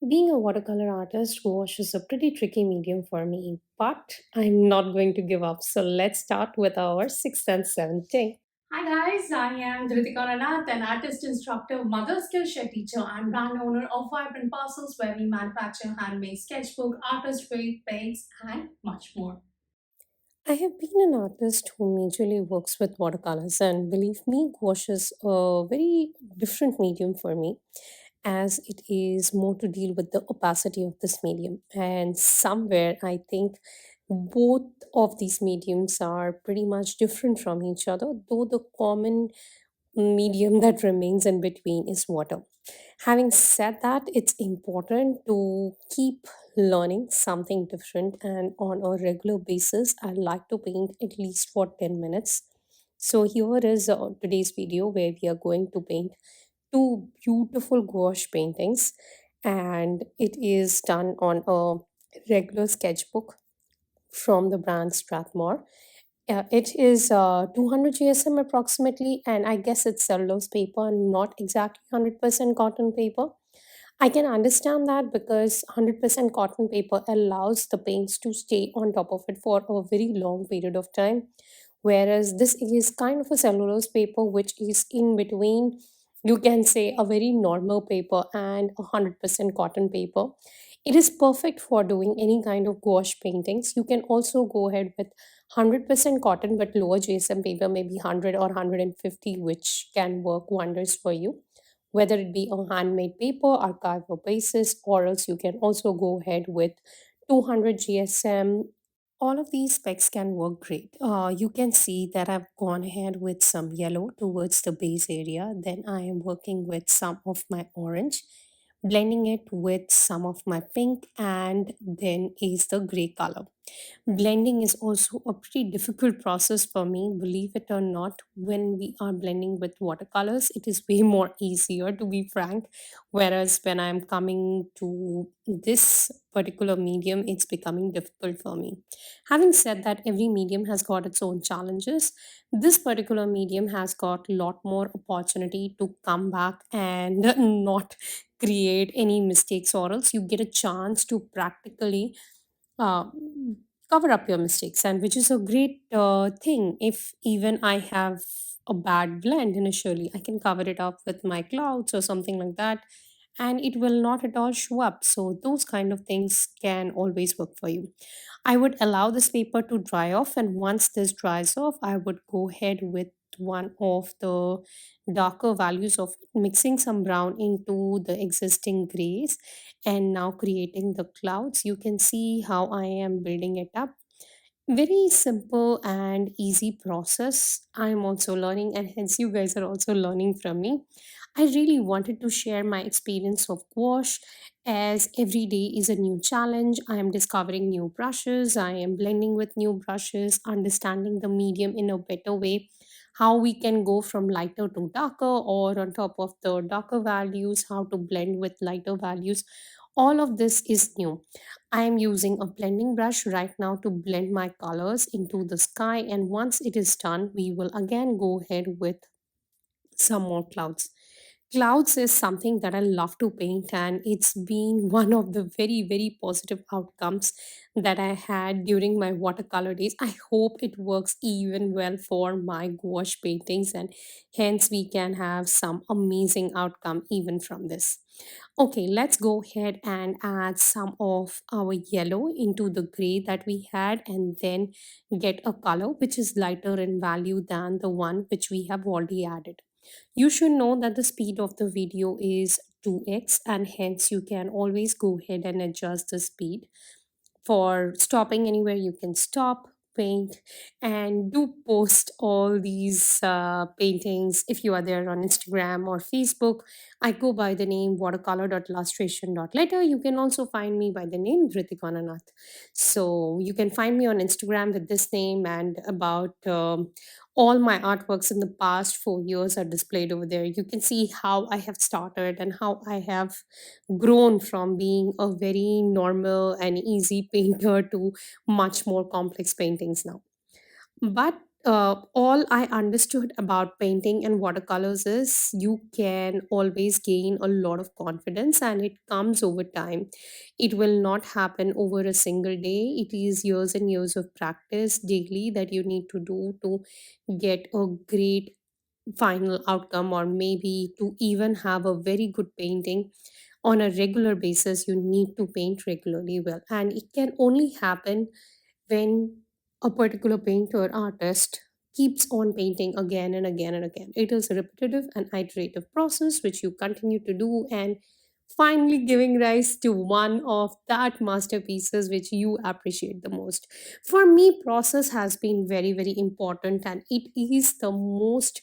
Being a watercolor artist, gouache is a pretty tricky medium for me, but I'm not going to give up. So let's start with our sixth and seventh day. Hi guys, I am Dhritika Ranath, an artist instructor, mother skillshare teacher, and brand owner of Vibrant Parcels, where we manufacture handmade sketchbook, artist weight paints, and much more. I have been an artist who majorly works with watercolors, and believe me, gouache is a very different medium for me as it is more to deal with the opacity of this medium. And somewhere I think both of these mediums are pretty much different from each other, though the common medium that remains in between is water. Having said that, it's important to keep learning something different, and on a regular basis, I like to paint at least for 10 minutes. So, here is today's video where we are going to paint two beautiful gouache paintings, and it is done on a regular sketchbook from the brand Strathmore. It is 200 GSM approximately, and I guess it's cellulose paper, not exactly 100% cotton paper. I can understand that because 100% cotton paper allows the paints to stay on top of it for a very long period of time, whereas this is kind of a cellulose paper which is in between, you can say, a very normal paper and a 100% cotton paper. It is perfect for doing any kind of gouache paintings. You can also go ahead with 100% cotton but lower GSM paper, maybe 100 or 150, which can work wonders for you, whether it be a handmade paper, archival basis, or else you can also go ahead with 200 GSM. All of these specs can work great. You can see that I've gone ahead with some yellow towards the base area. Then I am working with some of my orange, blending it with some of my pink, and then is the gray color. Blending is also a pretty difficult process for me, believe it or not. When we are blending with watercolors, it is way more easier, to be frank. Whereas when I'm coming to this particular medium, it's becoming difficult for me. Having said that, every medium has got its own challenges. This particular medium has got a lot more opportunity to come back and not create any mistakes, or else you get a chance to practically uh, cover up your mistakes, and which is a great thing. If even I have a bad blend initially, I can cover it up with my clouds or something like that, and it will not at all show up. So those kind of things can always work for you. I would allow this paper to dry off, and once this dries off, I would go ahead with one of the darker values of it, mixing some brown into the existing grays, and now creating the clouds. You can see how I am building it up. Very simple and easy process. I'm also learning, and hence you guys are also learning from me. I really wanted to share my experience of gouache, as every day is a new challenge. I am discovering new brushes, I am blending with new brushes, understanding the medium in a better way, how we can go from lighter to darker, or on top of the darker values, how to blend with lighter values. All of this is new. I am using a blending brush right now to blend my colors into the sky, and once it is done, we will again go ahead with some more clouds. Clouds is something that I love to paint, and it's been one of the very, very positive outcomes that I had during my watercolor days. I hope it works even well for my gouache paintings, and hence we can have some amazing outcome even from this. Okay, let's go ahead and add some of our yellow into the gray that we had, and then get a color which is lighter in value than the one which we have already added. You should know that the speed of the video is 2x, and hence you can always go ahead and adjust the speed. For stopping anywhere, you can stop, paint, and do post all these paintings if you are there on Instagram or Facebook. I go by the name watercolor.illustration.letter. You can also find me by the name Dhritika. So you can find me on Instagram with this name, and about all my artworks in the past 4 years are displayed over there. You can see how I have started and how I have grown from being a very normal and easy painter to much more complex paintings now. But all I understood about painting and watercolors is you can always gain a lot of confidence and it comes over time. It will not happen over a single day. It is years and years of practice daily that you need to do to get a great final outcome, or maybe to even have a very good painting on a regular basis. You need to paint regularly well, and it can only happen when a particular painter artist keeps on painting again and again and again. It is a repetitive and iterative process which you continue to do, and finally giving rise to one of that masterpieces which you appreciate the most. For me, process has been very, very important, and it is the most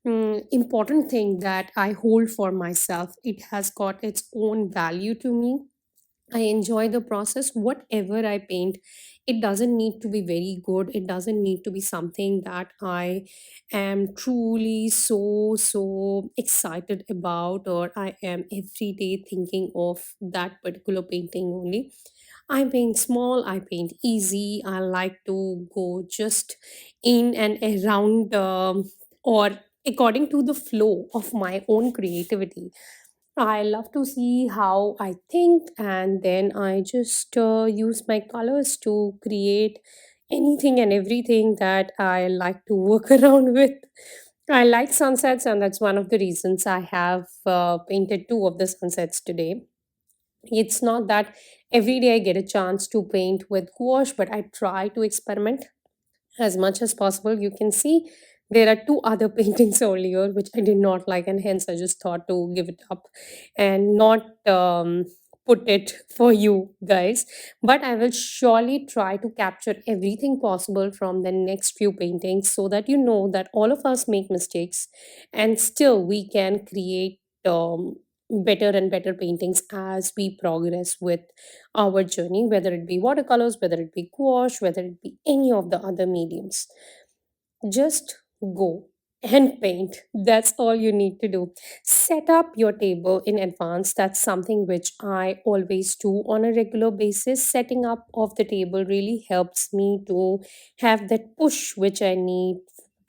important thing that I hold for myself. It has got its own value to me. I enjoy the process. Whatever I paint, it doesn't need to be very good. It doesn't need to be something that I am truly so excited about, or I am every day thinking of that particular painting only. I paint small, I paint easy. I like to go just in and around, or according to the flow of my own creativity. I love to see how I think, and then I just use my colors to create anything and everything that I like to work around with. I like sunsets, and that's one of the reasons I have painted two of the sunsets today. It's not that every day I get a chance to paint with gouache, but I try to experiment as much as possible. You can see there are two other paintings earlier which I did not like, and hence I just thought to give it up and not put it for you guys. But I will surely try to capture everything possible from the next few paintings, so that you know that all of us make mistakes and still we can create better and better paintings as we progress with our journey, whether it be watercolors, whether it be gouache, whether it be any of the other mediums. Just go and paint. That's all you need to do. Set up your table in advance. That's something which I always do on a regular basis. Setting up of the table really helps me to have that push which I need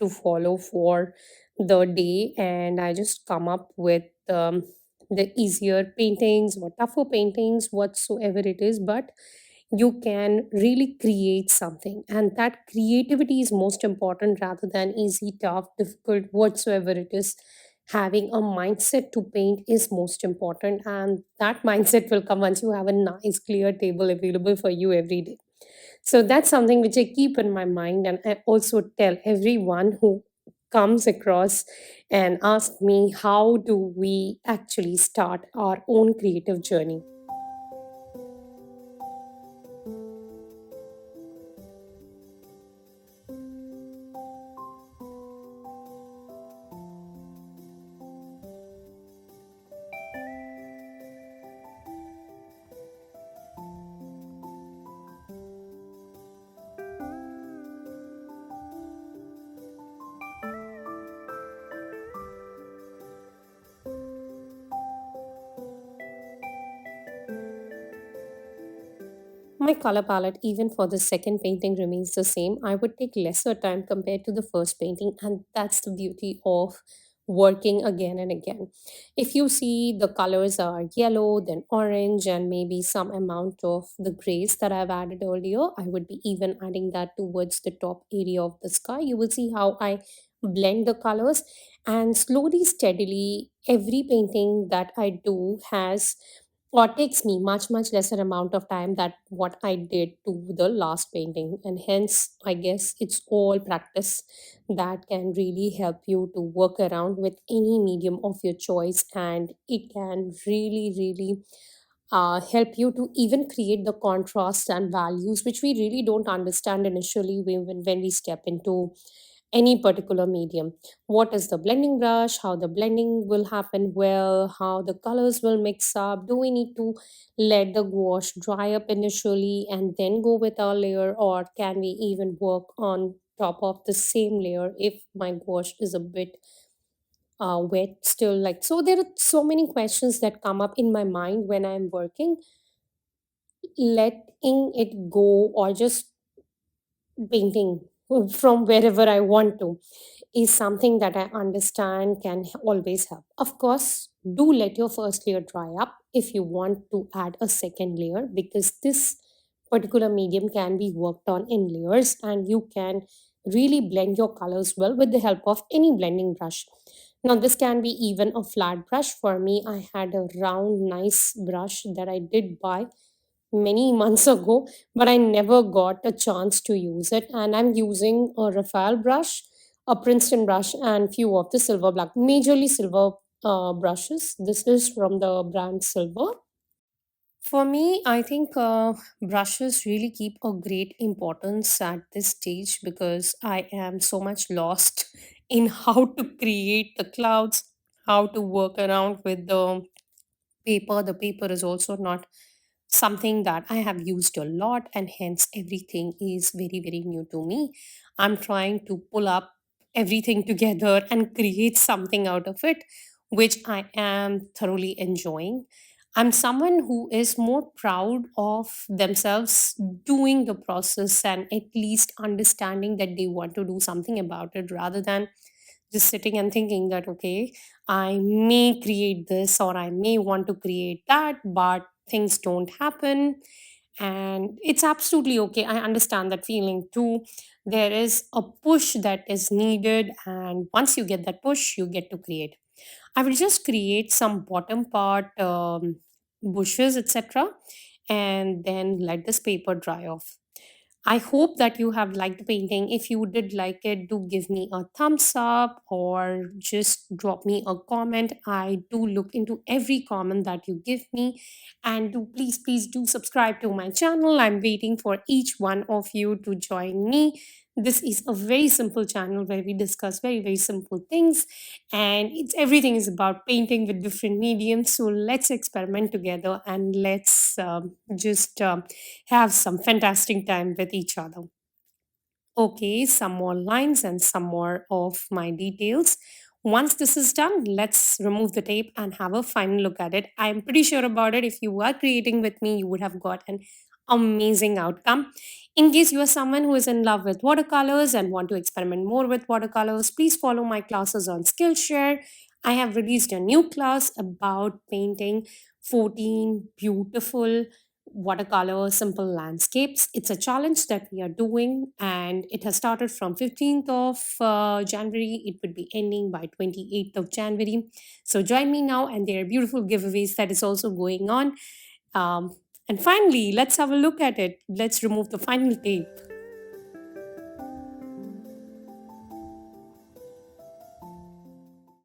to follow for the day, and I just come up with the easier paintings or tougher paintings, whatsoever it is. But you can really create something, and that creativity is most important rather than easy, tough, difficult, whatsoever it is. Having a mindset to paint is most important, and that mindset will come once you have a nice clear table available for you every day. So that's something which I keep in my mind, and I also tell everyone who comes across and asks me how do we actually start our own creative journey. My color palette, even for the second painting, remains the same. I would take lesser time compared to the first painting, and that's the beauty of working again and again. If you see, the colors are yellow, then orange, and maybe some amount of the grays that I've added earlier. I would be even adding that towards the top area of the sky. You will see how I blend the colors, and slowly, steadily, every painting that I do has or takes me much lesser amount of time that what I did to the last painting, and hence I guess it's all practice that can really help you to work around with any medium of your choice, and it can really help you to even create the contrast and values which we really don't understand initially when we step into any particular medium. What is the blending brush, how the blending will happen well, how the colors will mix up. Do we need to let the gouache dry up initially and then go with our layer, or can we even work on top of the same layer if my gouache is a bit wet still? Like, so there are so many questions that come up in my mind when I'm working. Letting it go or just painting from wherever I want to is something that I understand can always help. Of course, do let your first layer dry up if you want to add a second layer, because this particular medium can be worked on in layers and you can really blend your colors well with the help of any blending brush. Now, this can be even a flat brush. For me, I had a round, nice brush that I did buy many months ago, but I never got a chance to use it. And I'm using a Raphael brush, a Princeton brush, and few of the silver black, majorly silver brushes. This is from the brand Silver. For me, I think brushes really keep a great importance at this stage because I am so much lost in how to create the clouds, how to work around with the paper. The paper is also not something that I have used a lot, and hence everything is very, very new to me. I'm trying to pull up everything together and create something out of it, which I am thoroughly enjoying. I'm someone who is more proud of themselves doing the process and at least understanding that they want to do something about it rather than just sitting and thinking that, okay, I may create this or I may want to create that, but things don't happen. And it's absolutely okay. I understand that feeling too. There is a push that is needed, and once you get that push, you get to create. I will just create some bottom part bushes, etc., and then let this paper dry off. I hope that you have liked the painting. If you did like it, do give me a thumbs up or just drop me a comment. I do look into every comment that you give me. And do please, please do subscribe to my channel. I'm waiting for each one of you to join me. This is a very simple channel where we discuss very, very simple things. And it's everything is about painting with different mediums. So let's experiment together and let's just have some fantastic time with each other. Okay, some more lines and some more of my details. Once this is done, let's remove the tape and have a final look at it. I'm pretty sure about it. If you are creating with me, you would have got an amazing outcome. In case you are someone who is in love with watercolors and want to experiment more with watercolors, please follow my classes on Skillshare. I have released a new class about painting 14 beautiful watercolor simple landscapes. It's a challenge that we are doing, and it has started from 15th of January. It would be ending by 28th of January. So join me now, and there are beautiful giveaways that is also going on. And finally, let's have a look at it. Let's remove the final tape.